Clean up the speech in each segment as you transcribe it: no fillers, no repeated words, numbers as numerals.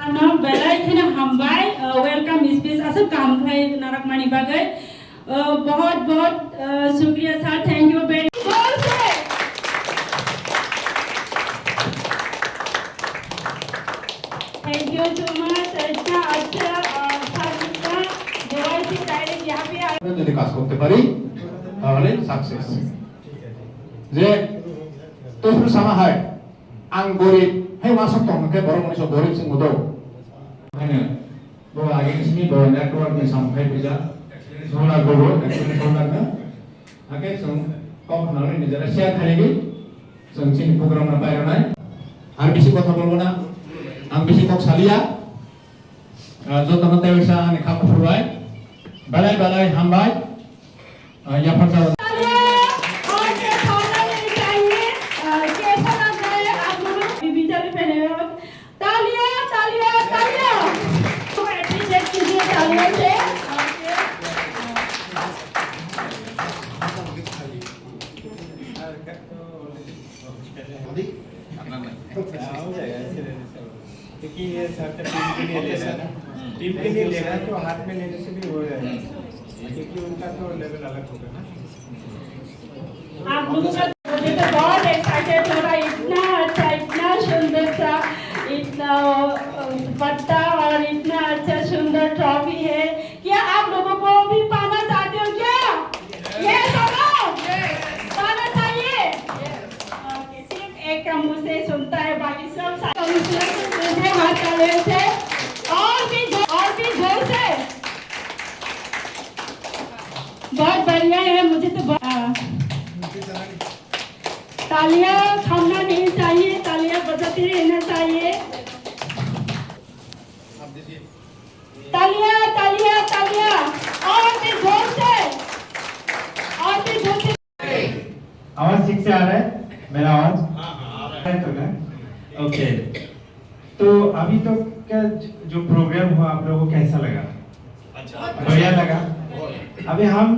Now, belai thina hambai welcome speech asal काम खाई नारक मानी बागै बहुत बहुत शुक्रिया sir thank you very much thank you so much इतना अच्छा साथीটা देवाइसी डायरेक्ट यहाँ पे आए যদি কাজ করতে পারি তাহলে সাকসেস যে তোর sama hai ang gorib hai masuk tong ke baru manusia gorib sing mudo hanya bahwa lagi di sini bahwa network ni sampai bisa solar gobo actually solar na ake sung kok nang ni jara share kali sung sini program na payo nai আর বেশি কথা বলবো না আমি বেশি cock সালিয়া যত মতে হইছে আমি খাপ ফুরাই বেলায় বেলায় হামবাই या फरसा क्योंकि ये सब टीम के लिए ले रहा है ना टीम के लिए ले रहा है तो हाथ में लेने से भी हो जाएगा क्योंकि उनका तो लेवल अलग होगा ना आप लोगों का मुझे तो बहुत एक्साइटेड हो रहा है इतना अच्छा इतना सुंदर सा इतना पत्ता और इतना अच्छा सुंदर ट्रॉफी है क्या आप लोगों को भी पाना चाहते हो क्या ये सुनो पाना चाहिए सिर्फ एक का मुंह से सुनता है बाकी सब मुझे हाथ डाले थे और भी जोर से बहुत बढ़िया है मुझे तो तालियां थामना नहीं चाहिए तालियां बजाते रहना चाहिए तालियां तालियां तालियां और भी जोर से आवाज ठीक से आ रहा है मेरा आवाज तो ना ओके तो अभी तो का जो प्रोग्राम हुआ आप लोगों को कैसा लगा अच्छा बढ़िया लगा अभी हम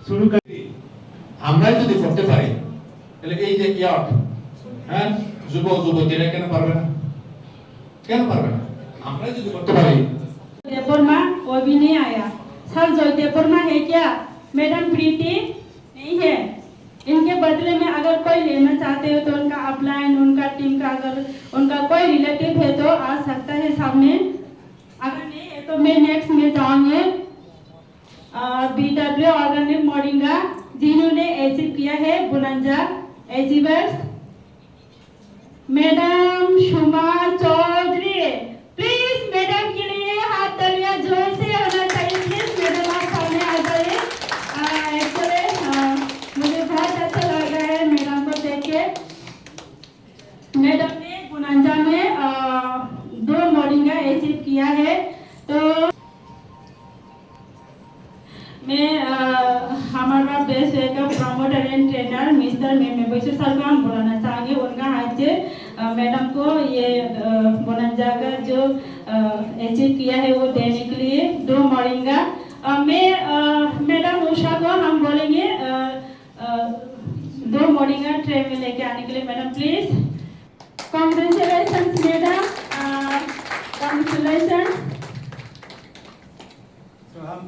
শুরু করি আমরা যদি করতে পারি তাহলে এই যে ইয়ার্ড হ্যাঁ যুবতীরা কেন পারবে না আমরা যদি করতে পারি वर्मा वो भी नहीं आया सर जयदेव वर्मा है क्या मैडम प्रीति नहीं है इनके बदले में अगर कोई लेना चाहते हो तो उनका अपलाइन उनका टीम का अगर उनका कोई रिलेटिव है तो आ सकता है सामने अगर नहीं है तो मैं नेक्स्ट में जाऊंगे BW ऑर्गेनिक मोरिंगा जिन्होंने एचिव किया है बुलंजा achievers madam शुमा Chaudhary please madam के लिए हाथ तालियां जोर से होना चाहिए प्लीज मैडम आप सामने आ जाइए एक्चुअली मुझे बहुत अच्छा लग रहा है मैडम को देख के मैडम ने बुलंजा में 2 मोरिंगा एचिव किया है तो मैं हमारा बेस्ट वे का प्रमोटर एंड ट्रेनर मिस्टर मेमेबैसे सर को हम बुलाना चाहेंगे उनका हाथ से मैडम को ये बोनंजा का जो अचीव किया है वो देने के लिए 2 मोरिंगा मैं मैडम उषा को हम बोलेंगे 2 मोरिंगा ट्रे में लेके आने के लिए madam please congratulations madam congratulations तो हम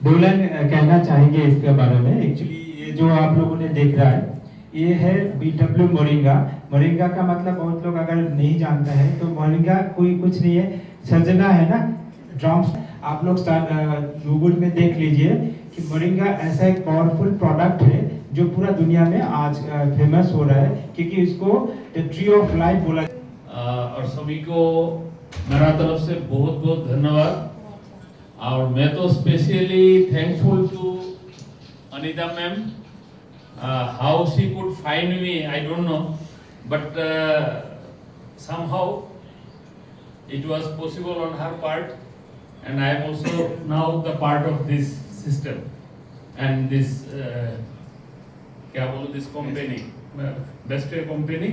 डोलन कहना चाहेंगे इसके बारे में एक्चुअली ये जो आप लोगों ने देख रहा है ये है BW मोरिंगा मोरिंगा का मतलब बहुत लोग अगर नहीं जानते हैं तो मोरिंगा कोई कुछ नहीं है सजना है ना ड्रम्स आप लोग गूगल में देख लीजिए कि मोरिंगा ऐसा एक पावरफुल प्रोडक्ट है जो पूरा दुनिया में आज फेमस हो रहा है क्योंकि इसको द ट्री ऑफ लाइफ बोला और सभी को मेरा तरफ से बहुत बहुत धन्यवाद और मैं तो specially thankful to Anita ma'am how she could find me I don't know but somehow it was possible on her part and I am also now the part of this system and this क्या बोलो this company best way company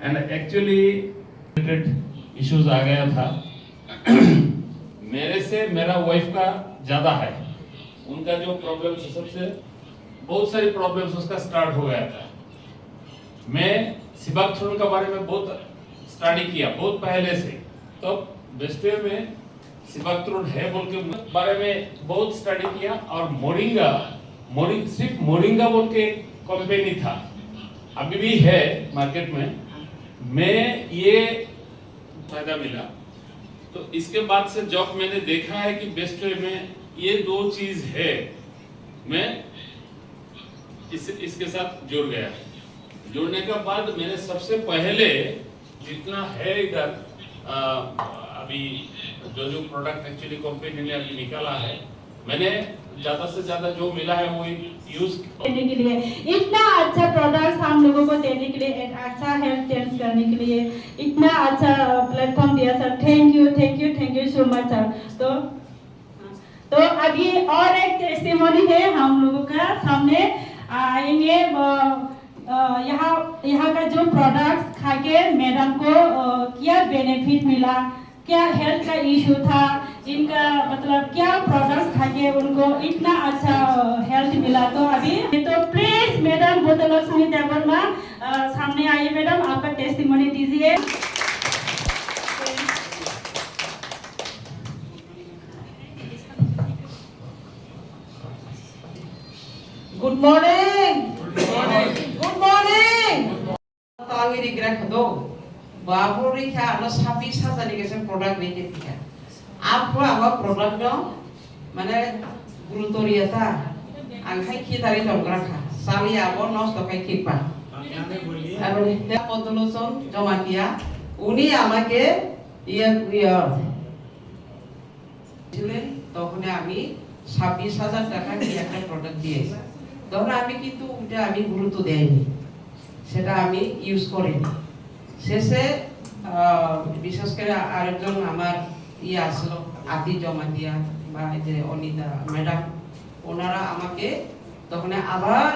and actually related issues आ गया था मेरे से मेरा wife का ज्यादा है उनका जो प्रॉब्लम सबसे बहुत सारी प्रॉब्लम्स उसका स्टार्ट हो गया था मैं सिबाक्थोन के बारे में बहुत स्टडी किया बहुत पहले से तो वेस्टवे में सिबाक्रोन है बोल के बारे में बहुत स्टडी किया और मोरिंगा सिर्फ मोरिंगा बोल के कंपनी था, अभी भी है मार्केट में। मैं ये फायदा मिला, तो इसके बाद से जब मैंने देखा है कि बेस्टवे में ये दो चीज है, मैं इसके साथ जुड़ गया। जुड़ने के बाद मैंने सबसे पहले जितना है इधर अभी जो प्रोडक्ट एक्चुअली कंपनी ने अभी निकाला है, मैंने ज्यादा से ज्यादा जो मिला है वो यूज देने के लिए, इतना अच्छा प्रोडक्ट्स हम लोगों को देने के लिए, एक अच्छा हेल्थ टेस्ट करने के लिए इतना अच्छा प्लेटफॉर्म दिया sir. Thank you so much sir. तो अभी और एक टेस्टिमोनी है हम लोगों का सामने आएंगे। यहाँ का जो प्रोडक्ट्स खा के मैडम को क्या बेनिफिट मिला, क्या हेल्थ का इशू था, इनका मतलब क्या प्रोडक्ट्स खा के उनको इतना अच्छा हेल्थ मिला। तो अभी तो प्लीज मैडम बोतलक्ष्मी देववर्मा सामने आइए मैडम, आपका टेस्टिमोनी दीजिए। Good morning. Good morning. Tangiri gerak do. Babu rikha alo 26,000 gese product reke tika. Apro ama product do mane gurutoriata angkai kitari dongkrak kha. Sali abo nosto kai kipa. Abone dia potoloson jomatia. Uni amake iya ছিলেন তখন আমি 26,000 টাকা দিয়ে একটা product দিয়েছি। তখন আমি কিন্তু ওটা আমি গুরুত্ব দেইনি, সেটা আমি ইউজ করিনি। শেষে বিশেষ করে আরেকজন আমার আসলো আদি জমা দিয়া বা যে অনিতা ম্যাডাম, ওনারা আমাকে তখন আবার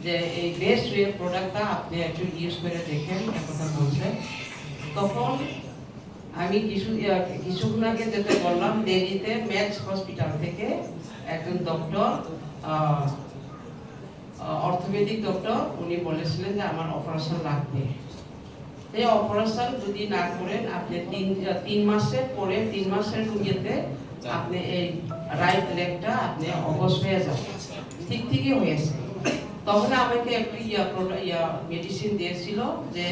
যে এই বেস্ট ওয়ে প্রোডাক্টটা আপনি একটু ইউজ করে দেখেন কথা বলছে। তখন আমি কিছুক্ষণ আগে যেটা বললাম, দিল্লিতে ম্যাক্স হসপিটাল থেকে একজন ডক্টর, অর্থোপেডিক ডক্টর, উনি বলেছিলেন যে আমার অপারেশন লাগবে। এই অপারেশন যদি না করেন আপনি 3 মাসের পরে 3 মাসের রুগীতে আপনি এই রাইট লেগটা আপনি অবশ হয়ে যাবে। ঠিকই হয়েছে। তখন আমাকে একটু মেডিসিন দিয়েছিল যে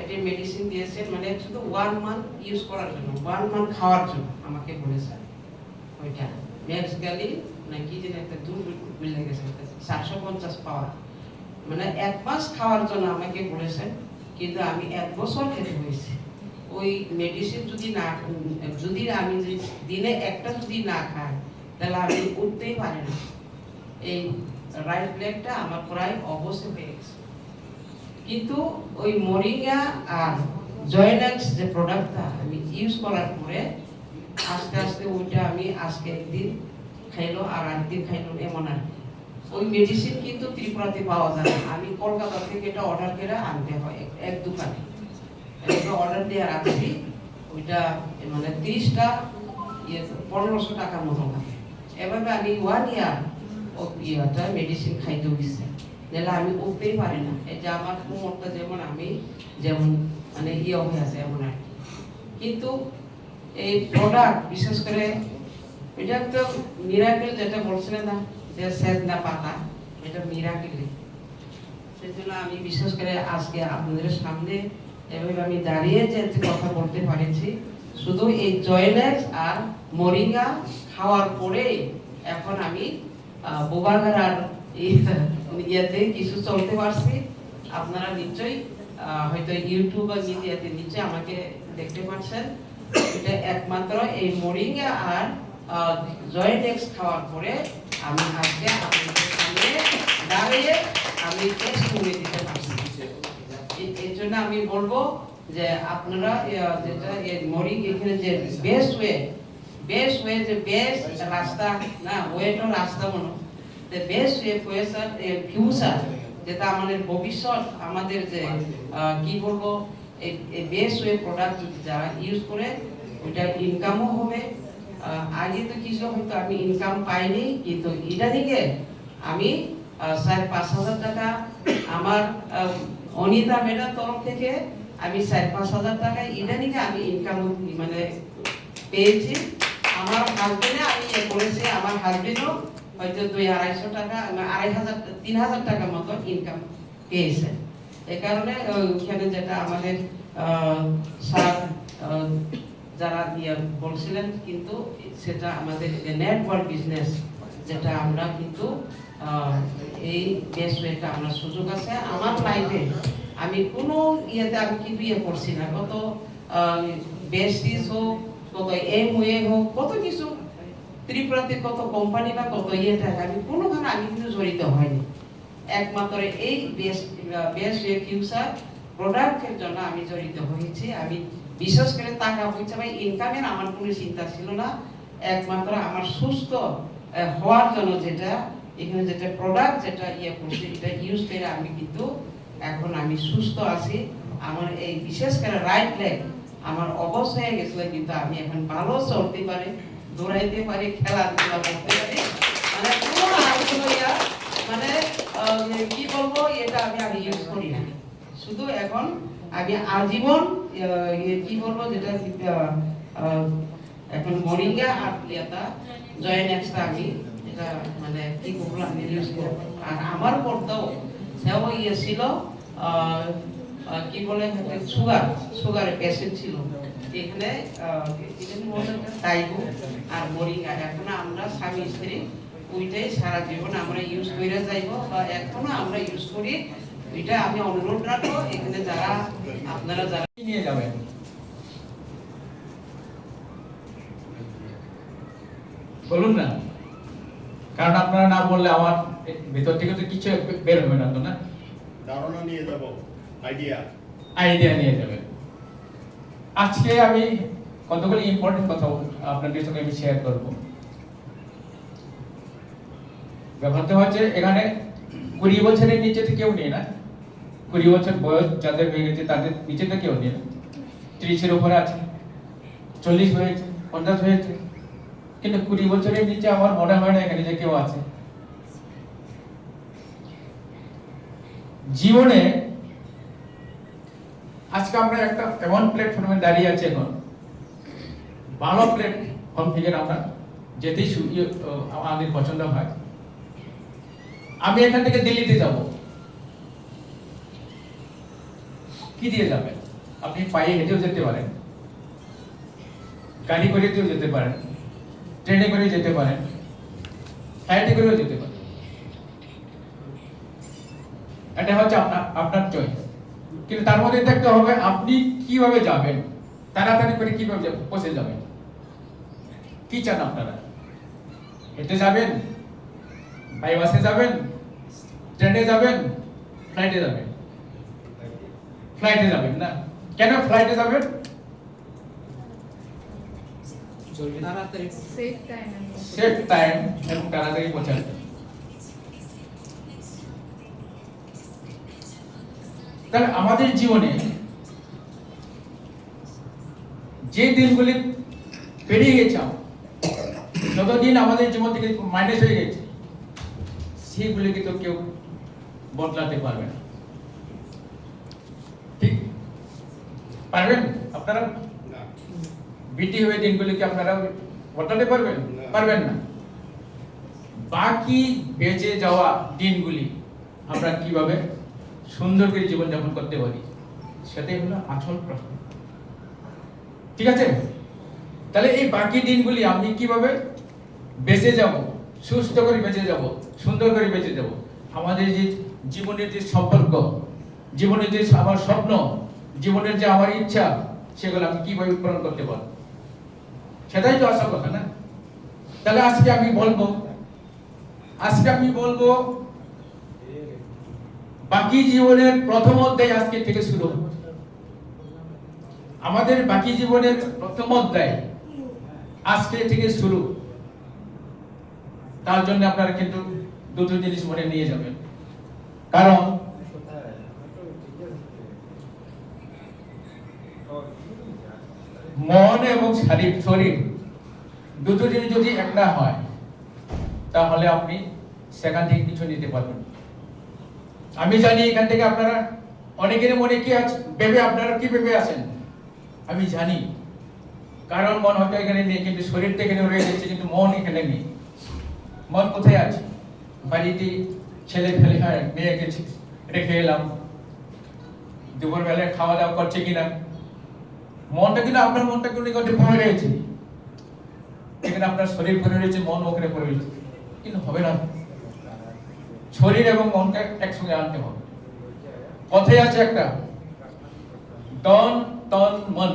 একটা মেডিসিন দিয়েছে, মানে শুধু 1 মান্থ ইউজ করার জন্য, 1 মান্থ খাওয়ার জন্য আমাকে বলেছে। ওইটা ম্যাক্স গ্যালি নাকি যেন একটা দূর মিলে গেছে 750 পাওয়ার, মানে 1 মাস খাওয়ার জন্য আমাকে বলেছেন। কিন্তু আমি 1 বছর খেতে হয়েছে ওই মেডিসিন। যদি আমি দিনে একটা যদি না খাই তাহলে আমি উঠতেই পারি না। এই রাইট লেগটা আমার প্রায় অবশ্যই হয়ে গেছে। কিন্তু ওই মোরিঙ্গা আর জয়নেক্স যে প্রোডাক্টটা আমি ইউজ করার পরে আস্তে আস্তে ওইটা আমি আজকে একদিন খাইলো আর একদিন খাইলো এমন আর। ওই মেডিসিন কিন্তু ত্রিপুরাতে পাওয়া যায় না, আমি কলকাতা থেকে এটা অর্ডার করে আনতে হয় এক দোকানে। এটা অর্ডার দিয়ে রাখছি, ওইটা মানে 30টা 1500 টাকার মতো লাগে। এভাবে আমি 1 ইয়ার ওটা মেডিসিন খাইতে হয়েছে, নাহলে আমি উঠতেই পারি না। এই যে আমার কোমরটা যেমন মানে হয়ে আছে এমন আর। কিন্তু এই প্রোডাক্ট বিশেষ করে এটা তো মিরাকেল, যেটা বলছিলেন না যে সেজনা পাতা, এটা মিরাকেল। সেজন্য আমি বিশেষ করে আজকে আপনাদের সামনে এভাবে আমি দাঁড়িয়ে যে কথা বলতে পারছি, শুধু এই জয়নেক্স আর মোরিঙ্গা খাওয়ার পরে এখন আমি বোবাগার আর ইয়েতে কিছু চলতে পারছি। আপনারা নিশ্চয়ই হয়তো ইউটিউব বা মিডিয়াতে নিশ্চয়ই আমাকে দেখতে পাচ্ছেন। এটা একমাত্র এই মোরিঙ্গা আর জয়নেক্স খাওয়ার পরে আমি আজকে আপনাদের সামনে দাঁড়িয়ে আমি টেস্ট করে দিতে পারছি। এই জন্য আমি বলবো যে আপনারা যেটা মোরিঙ্গা এখানে যে বেস্ট ওয়ে যে বেস্ট রাস্তা না, ওয়েটো রাস্তা মনে the best way future যেটা আমাদের ভবিষ্যৎ, আমাদের যে কি বলবো এই বেস্ট ওয়ে প্রোডাক্ট যদি যারা ইউজ করে ওইটা ইনকামও হবে। আগে তো কিছু হয়তো আমি ইনকাম পাইনি, কিন্তু এটা থেকে আমি 4-5 হাজার টাকা আমার অনিতা মেডার তরফ থেকে আমি 4-5 হাজার টাকা ইদানিকে আমি ইনকাম মানে পেয়েছি। আমার হাজবেন্ডে আমি করেছি, আমার হাজবেন্ডও হয়তো 200-250 টাকা 2,500-3,000 টাকার মতো ইনকাম পেয়েছে। এই কারণে ওইখানে যেটা আমাদের স্যার যারা বলছিলেন, কিন্তু সেটা আমাদের নেটওয়ার্ক বিজনেস, যেটা আমরা কিন্তু এই বেসওয়েটা আমরা সুযোগ আছে আমার লাইফে। আমি কোনো ইয়েতে আমি কিন্তু করছি না, কত বেসিস হোক, কত এমওয়ে হোক, কত কিছু ত্রিপুরাতে কত কোম্পানি বা কত ইয়েটা আমি কোনোখানে আমি কিন্তু জড়িত হয়নি। একমাত্র এই বেসওয়ে ফিউচার প্রোডাক্টের জন্য আমি জড়িত হয়েছি। আমি বিশেষ করে টাকা পয়সা বা ইনকামের আমার কোনো চিন্তা ছিল না, একমাত্র আমার সুস্থ হওয়ার জন্য যেটা এখানে যেটা প্রোডাক্ট যেটা করছি, এটা ইউজ করে আমি কিন্তু এখন আমি সুস্থ আছি। আমার এই বিশেষ করে রাইট লেগ আমার অবশ হয়ে গেছিল, কিন্তু আমি এখন ভালো চলতে পারি, দৌড়াইতে পারি, খেলাধুলা করতে পারি। মানে কোনো আর কোনো মানে কি বলবো, এটা আমি ইউজ করি না। শুধু এখন আমি আজীবন কি বলবো, যেটা এখন মরিঙ্গা আর জয়েন এক্সট্রা আমি এটা মানে কি বলবো আমি ইউজ করব। আর আমার পর্দাও সেও ছিল কি বলে সুগারের পেশেন্ট ছিল এখানে, টাইগো আর মরিঙ্গা। এখন আমরা স্বামী স্ত্রী ওইটাই সারা জীবন আমরা ইউজ করে যাইব, বা এখনো আমরা ইউজ করি। ওইটা আমি অনুরোধ রাখবো এখানে যারা আপনারা যারা নিয়ে যাবেন, বলুন না, কারণ আপনারা না বললে আমার ভেতর থেকে তো কিছু বের হবে না, তো না ধারণা নিয়ে যাব, আইডিয়া নিয়ে যাবেন। আজকে আমি কতগুলি ইম্পর্টেন্ট কথা আপনাদের সঙ্গে আমি শেয়ার করব। ব্যাপারটা হচ্ছে এখানে 20 বছরের নিচে তো কেউ নেই না, 20 বছর বয়স যাদের হয়ে গেছে তাদের নিচে তো কেউ নেই না, 30-এর উপরে আছে, 40 হয়েছে, 50 হয়েছে, কিন্তু 20 বছরের নিচে আমার মনে হয় না এখানে যে কেউ আছে। জীবনে আজকে আমরা একটা এমন প্ল্যাটফর্মে দাঁড়িয়ে আছি, এখন ভালো প্ল্যাটফর্ম থেকে আমরা যেতেই আমাদের পছন্দ হয়। আমি এখান থেকে দিল্লিতে যাব, কি দিয়ে যাবেন? আপনি পায়ে হেঁটেও যেতে পারেন, গাড়ি করেও যেতে পারেন, ট্রেনে করে যেতে পারেন, ফ্লাইটে করেও যেতে পারেন। এটা হচ্ছে আপনার চয়েস, কিন্তু তার মধ্যে দেখতে হবে আপনি কিভাবে যাবেন, তাড়াতাড়ি করে কিভাবে পৌঁছে যাবেন। কি চান আপনারা? হেঁটে যাবেন, বাই বাসে যাবেন, ট্রেনে যাবেন, ফ্লাইটে যাবেন? ফ্লাইটে যাবেন না, কেন ফ্লাইটে যাবেন? সেফ টাইম এবং তাড়াতাড়ি পৌঁছাবে। তাহলে আমাদের জীবনে যে দিনগুলি পেরিয়ে গেছে, যতদিন আমাদের জীবন থেকে মাইনাস হয়ে গেছে, সেগুলিকে তো কেউ বদলাতে পারবে না। ঠিক পারবেন আপনারা? বিটি হয়ে দিনগুলিকে আপনারা বদলাতে পারবেন? পারবেন না। বাকি বেঁচে যাওয়া দিনগুলি আমরা কিভাবে সুন্দর করে জীবনযাপন করতে পারি, সেটাই হলো আসল প্রশ্ন। ঠিক আছে? তাহলে এই বাকি দিনগুলি আমি কিভাবে বেঁচে যাব, সুস্থ করে বেঁচে যাব, সুন্দর করে বেঁচে যাব, আমাদের যে জীবনের যে সম্পর্ক, জীবনের যে আমার স্বপ্ন, জীবনের যে আমার ইচ্ছা, সেগুলো আমি কিভাবে পূরণ করতে পারবো, সেটাই তো আসল কথা না? তাহলে আজকে আমি বলবো বাকি জীবনের প্রথম অধ্যায় আজকে থেকে শুরু। আমাদের বাকি জীবনের প্রথম অধ্যায় আজকে থেকে শুরু। তার জন্য আপনারা কিন্তু দুটো জিনিস মনে নিয়ে যাবেন, কারণ মন এবং শরীর দুটো জিনিস যদি এক না হয়, তাহলে আপনি সেখান থেকে কিছু নিতে পারবেন। আমি জানি এখান থেকে আপনারা অনেকের মনে কি আছে, ভেবে আপনারা কি ভেবে আছেন আমি জানি, কারণ মন হয়তো এখানে নেই, কিন্তু শরীরটা এখানে রয়ে গেছে, কিন্তু মন এখানে নেই। মন কোথায় আছে? বাড়িতে ছেলে ফেলে মেয়েকে রেখে এলাম, দুপুর বেলায় খাওয়া দাওয়া করছে কিনা, মনটা কিন্তু আপনার মনটা কিন্তু পড়ে রয়েছে, এখানে আপনার শরীর পড়ে রয়েছে, মন ওখানে পড়ে রয়েছে, কিন্তু হবে না। শরীর এবং মনকে একসঙ্গে আনতে হবে। কথায় আছে একটা, তন তন মন,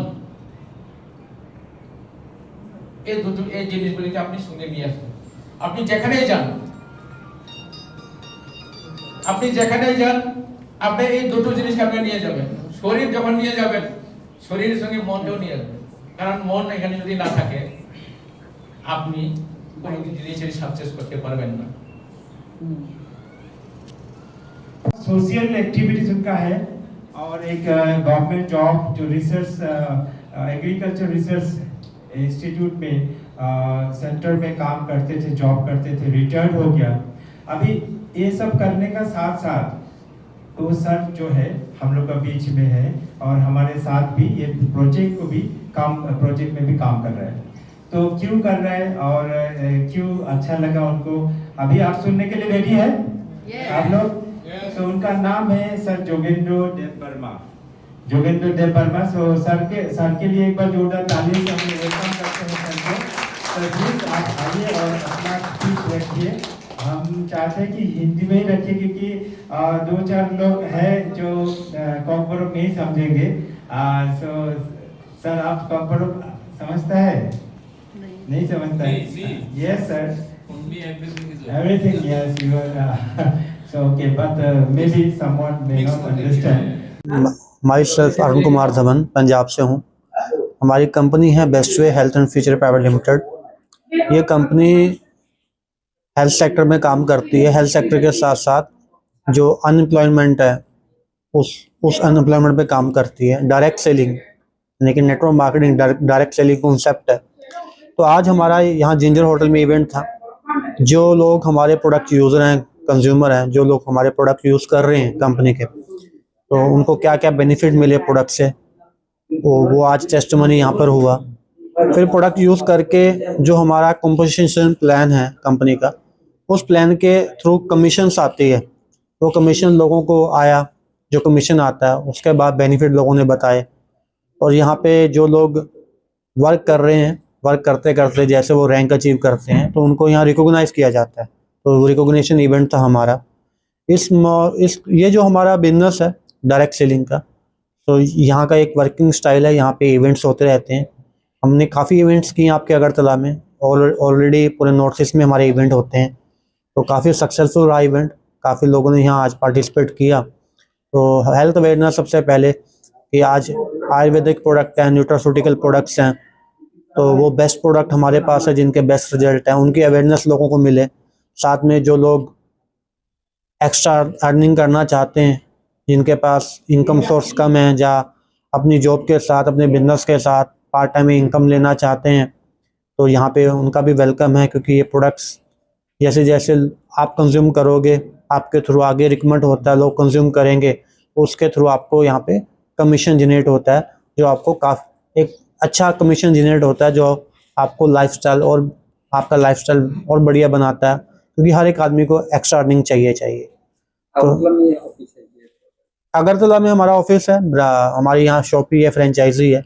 এই দুটো এই জিনিসগুলিকে আপনি সঙ্গে নিয়ে আসবেন। আপনি যেখানেই যান, আপনি যেখানেই যান, আপনি এই দুটো জিনিসকে আপনি নিয়ে যাবেন। শরীর যখন নিয়ে যাবেন, শরীরের সঙ্গে মনটাও নিয়ে যাবেন, কারণ মন এখানে যদি না থাকে আপনি কোনো জিনিসের সাকসেস করতে পারবেন না। सोशल एक्टिविटीज उनका है और एक गवर्नमेंट जॉब जो रिसर्च एग्रीकल्चर रिसर्च इंस्टीट्यूट में सेंटर में काम करते थे, जॉब करते थे, रिटायर्ड हो गया। अभी ये सब करने का साथ साथ तो सर जो है हम लोग का बीच में है और हमारे साथ भी ये प्रोजेक्ट में भी काम कर रहा है। तो क्यों कर रहा है और क्यों अच्छा लगा उनको, अभी आप सुनने के लिए रेडी है आप लोग? तो उनका नाम है सर जोगेंद्र देव वर्मा। जोगेंद्र देव वर्मा। सर के लिए एक बार जोरदार ताली से हम वेलकम करते हैं सर को। सर प्लीज आप आइए और अपना स्पीच रखिए। हम चाहते हैं कि हिंदी में ही रखिए, क्योंकि दो चार लोग हैं जो कॉकबोरोक नहीं समझेंगे। सो सर आप कॉकबोरोक समझता है? नहीं समझता है? Yes sir, everything yes you are so okay, but maybe someone may not understand. My self Arun Kumar Dhawan, Punjab से हूँ। हमारी कंपनी है Bestway health and future private limited. ये कंपनी हेल्थ सेक्टर में काम करती है। हेल्थ सेक्टर के साथ साथ जो अनएम्प्लॉयमेंट है उस अनएम्प्लॉयमेंट पे काम करती है। डायरेक्ट सेलिंग यानी कि network marketing direct selling concept है। तो आज हमारा यहाँ जिंजर होटल में इवेंट था। जो लोग हमारे प्रोडक्ट यूज़र हैं, कंज्यूमर हैं, जो लोग हमारे प्रोडक्ट यूज़ कर रहे हैं कंपनी के, तो उनको क्या क्या बेनिफिट मिले प्रोडक्ट से, वो आज टेस्टमनी यहाँ पर हुआ। फिर प्रोडक्ट यूज़ करके जो हमारा कॉम्पोजिशन प्लान है कंपनी का, उस प्लान के थ्रू कमीशंस आती है। वो कमीशन लोगों को आया, जो कमीशन आता है उसके बाद बेनिफिट लोगों ने बताए। और यहाँ पे जो लोग वर्क कर रहे हैं, वर्क करते करते जैसे वो रैंक अचीव करते हैं तो उनको यहाँ रिकॉग्नाइज किया जाता है। तो रिकॉग्निशन इवेंट था हमारा। ये जो हमारा बिजनेस है डायरेक्ट सेलिंग का, तो यहाँ का एक वर्किंग स्टाइल है। यहाँ पे इवेंट्स होते रहते हैं। हमने काफ़ी इवेंट्स किए आपके अगरतला में, ऑलरेडी पूरे नॉर्थ ईस्ट में हमारे इवेंट होते हैं। तो काफ़ी सक्सेसफुल रहा इवेंट, काफ़ी लोगों ने यहाँ आज पार्टिसिपेट किया। तो हेल्थ अवेयरनेस सबसे पहले कि आज आयुर्वेदिक प्रोडक्ट हैं, न्यूट्रास्यूटिकल प्रोडक्ट्स हैं, तो वो बेस्ट प्रोडक्ट हमारे पास है जिनके बेस्ट रिजल्ट हैं, उनकी अवेयरनेस लोगों को मिले। साथ में जो लोग एक्स्ट्रा अर्निंग करना चाहते हैं, जिनके पास इनकम सोर्स कम है, या अपनी जॉब के साथ अपने बिजनेस के साथ पार्ट टाइम इनकम लेना चाहते हैं, तो यहाँ पे उनका भी वेलकम है। क्योंकि ये प्रोडक्ट्स जैसे जैसे आप कंज्यूम करोगे, आपके थ्रू आगे रिकमेंड होता है, लोग कंज्यूम करेंगे, उसके थ्रू आपको यहाँ पे कमीशन जनरेट होता है, जो आपको काफ़ी एक अच्छा कमीशन जनरेट होता है, जो आपको लाइफस्टाइल और आपका लाइफस्टाइल और बढ़िया बनाता है। क्योंकि हर एक आदमी को एक्स्ट्रा अर्निंग चाहिए। तो अगरतला में हमारा ऑफिस है, हमारी यहाँ शॉपी है, फ्रेंचाइजी है।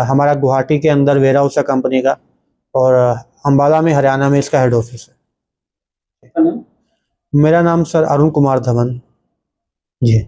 हमारा गुवाहाटी के अंदर वेयर हाउस है कंपनी का, और अम्बाला में हरियाणा में इसका हेड ऑफिस है। मेरा नाम सर अरुण कुमार धवन जी।